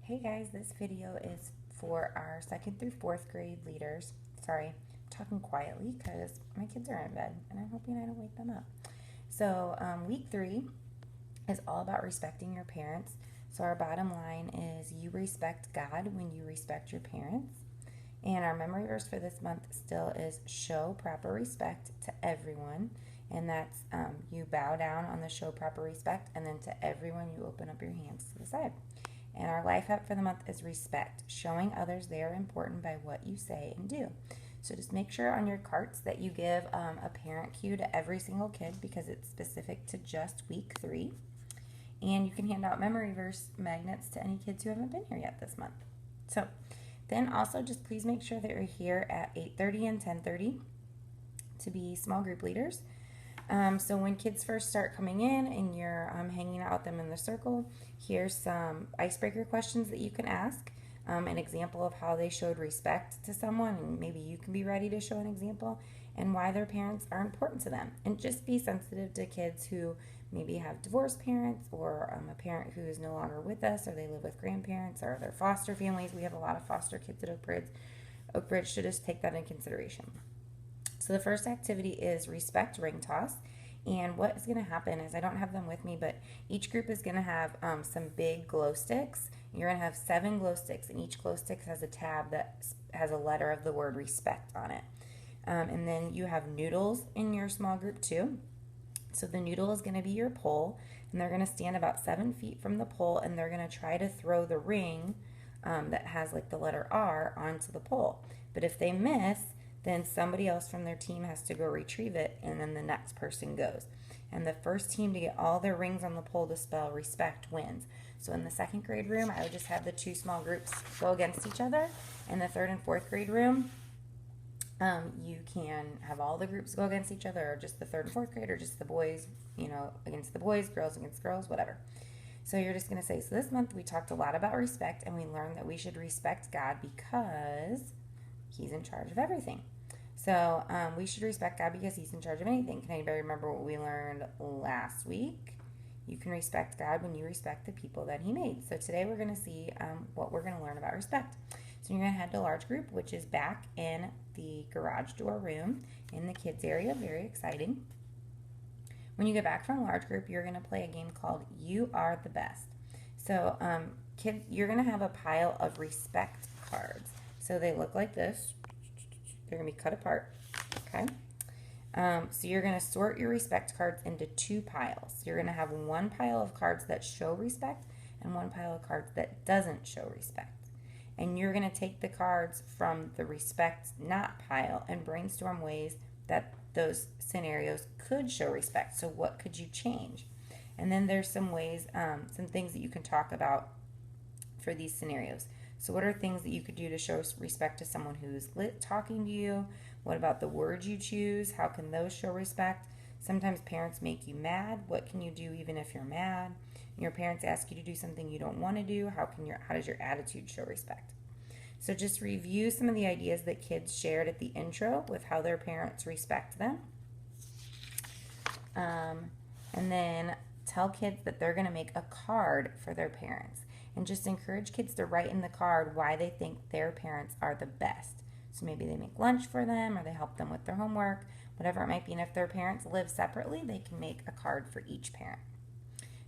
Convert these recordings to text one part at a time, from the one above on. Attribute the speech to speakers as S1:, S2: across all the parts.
S1: Hey guys, this video is for our 2nd through 4th grade leaders. Sorry, I'm talking quietly because my kids are in bed and I'm hoping I don't wake them up. So, week 3 is all about respecting your parents. So, our bottom line is you respect God when you respect your parents. And our memory verse for this month still is show proper respect to everyone. And that's you bow down on the show proper respect, and then to everyone you open up your hands to the side. And our life hack for the month is respect, showing others they are important by what you say and do. So just make sure on your carts that you give a parent cue to every single kid because it's specific to just week 3. And you can hand out memory verse magnets to any kids who haven't been here yet this month. So then also just please make sure that you're here at 8:30 and 10:30 to be small group leaders. So when kids first start coming in and you're hanging out with them in the circle, here's some icebreaker questions that you can ask. An example of how they showed respect to someone, and maybe you can be ready to show an example, and why their parents are important to them. And just be sensitive to kids who maybe have divorced parents, or a parent who is no longer with us, or they live with grandparents, or their foster families. We have a lot of foster kids at Oak Ridge. Oak Ridge should just take that in consideration. So the first activity is respect ring toss. And what is going to happen is, I don't have them with me, but each group is going to have some big glow sticks. You're going to have 7 glow sticks, and each glow stick has a tab that has a letter of the word respect on it. And then you have noodles in your small group too. So the noodle is going to be your pole, and they're going to stand about 7 feet from the pole, and they're going to try to throw the ring that has like the letter R onto the pole. But if they miss, then somebody else from their team has to go retrieve it, and then the next person goes. And the first team to get all their rings on the pole to spell respect wins. So in the 2nd grade room, I would just have the 2 small groups go against each other. In the 3rd and 4th grade room, you can have all the groups go against each other, or just the 3rd and 4th grade, or just the boys, against the boys, girls against girls, whatever. So you're just going to say, so this month we talked a lot about respect, and we learned that we should respect God because He's in charge of everything. So we should respect God because He's in charge of anything. Can anybody remember what we learned last week? You can respect God when you respect the people that He made. So today we're going to see what we're going to learn about respect. So you're going to head to large group, which is back in the garage door room in the kids area. Very exciting. When you get back from large group, you're going to play a game called You Are the Best. So kids, you're going to have a pile of respect cards. So they look like this. They're going to be cut apart, okay? So you're going to sort your respect cards into 2 piles. You're going to have one pile of cards that show respect and one pile of cards that doesn't show respect. And you're going to take the cards from the respect not pile and brainstorm ways that those scenarios could show respect. So what could you change? And then there's some ways, some things that you can talk about for these scenarios. So what are things that you could do to show respect to someone who's talking to you? What about the words you choose? How can those show respect? Sometimes parents make you mad. What can you do even if you're mad? Your parents ask you to do something you don't want to do. How does your attitude show respect? So just review some of the ideas that kids shared at the intro with how their parents respect them. And then tell kids that they're going to make a card for their parents. And just encourage kids to write in the card why they think their parents are the best. So maybe they make lunch for them, or they help them with their homework, whatever it might be. And if their parents live separately, they can make a card for each parent.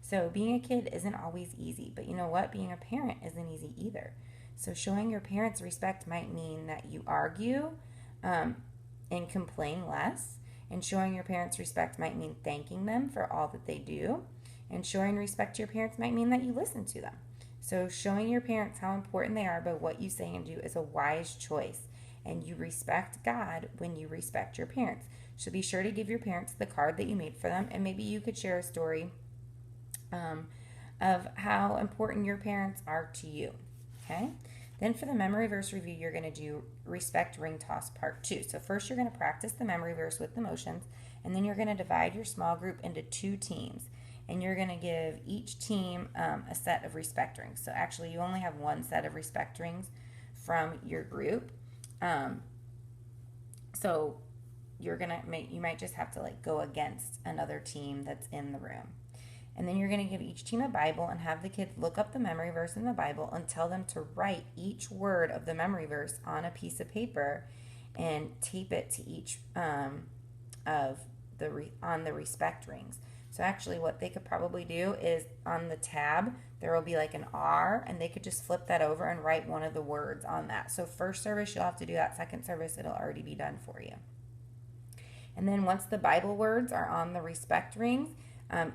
S1: So being a kid isn't always easy, but you know what? Being a parent isn't easy either. So showing your parents respect might mean that you argue and complain less. And showing your parents respect might mean thanking them for all that they do. And showing respect to your parents might mean that you listen to them. So showing your parents how important they are by what you say and do is a wise choice. And you respect God when you respect your parents. So be sure to give your parents the card that you made for them. And maybe you could share a story of how important your parents are to you. Okay? Then for the memory verse review, you're going to do respect ring toss part 2. So first you're going to practice the memory verse with the motions. And then you're going to divide your small group into 2 teams. And you're going to give each team a set of respect rings. So actually you only have one set of respect rings from your group. So you might just have to go against another team that's in the room. And then you're going to give each team a Bible and have the kids look up the memory verse in the Bible and tell them to write each word of the memory verse on a piece of paper and tape it to each of on the respect rings. So actually what they could probably do is on the tab, there will be like an R, and they could just flip that over and write one of the words on that. So first service, you'll have to do that. Second service, it'll already be done for you. And then once the Bible words are on the respect rings,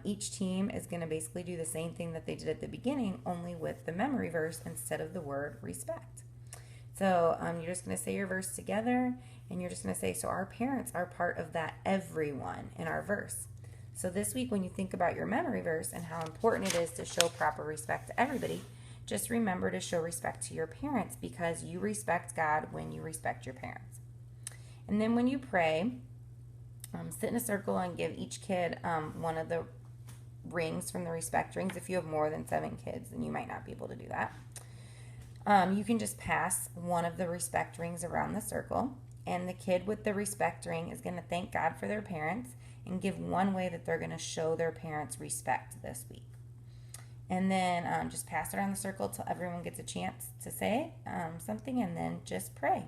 S1: each team is going to basically do the same thing that they did at the beginning, only with the memory verse instead of the word respect. So you're just going to say your verse together, and you're just going to say, so our parents are part of that everyone in our verse. So this week, when you think about your memory verse and how important it is to show proper respect to everybody, just remember to show respect to your parents, because you respect God when you respect your parents. And then when you pray, sit in a circle and give each kid one of the rings from the respect rings. If you have more than 7 kids, then you might not be able to do that. You can just pass one of the respect rings around the circle, and the kid with the respect ring is going to thank God for their parents and give one way that they're going to show their parents respect this week. And then just pass it around the circle till everyone gets a chance to say something, and then just pray.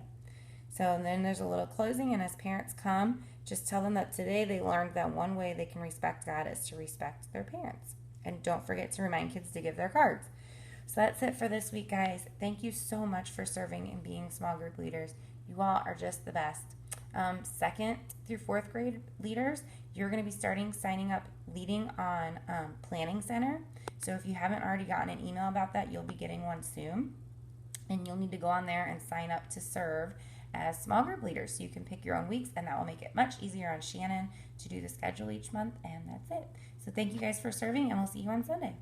S1: So then there's a little closing, and as parents come, just tell them that today they learned that one way they can respect God is to respect their parents. And don't forget to remind kids to give their cards. So that's it for this week, guys. Thank you so much for serving and being small group leaders. You all are just the best. 2nd through 4th grade leaders, you're going to be signing up leading on Planning Center. So if you haven't already gotten an email about that, you'll be getting one soon. And you'll need to go on there and sign up to serve as small group leaders. So you can pick your own weeks, and that will make it much easier on Shannon to do the schedule each month. And that's it. So thank you guys for serving, and we'll see you on Sunday.